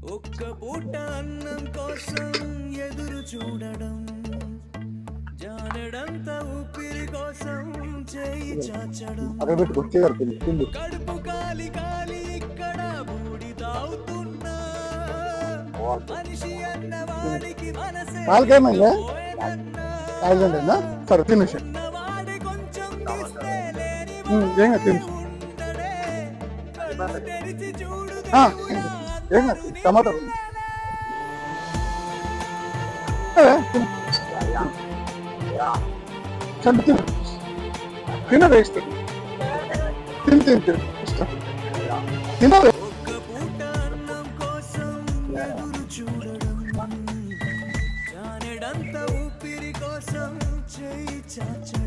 ఒక్క పూట అన్నం కోసం ఎదురు చూడడం, జానడంత ఊపిరి కోసం చేయి చాచడం, కడుపు కాలి కాలి ఇక్కడ బూడి తాగుతున్నా మనిషి అన్న వాడికి మనసే ఉన్నవాడి కొంచెం తీస్తే లేని ఉండడే, కళ్ళు తెరిచి చూడు టమాటో తినదే ఇష్టం తినదే. ఒక్క పూట అన్నం కోసం ఎదురు చూడడం, జానెడంత ఊపిరి కోసం చేయి చాచడం.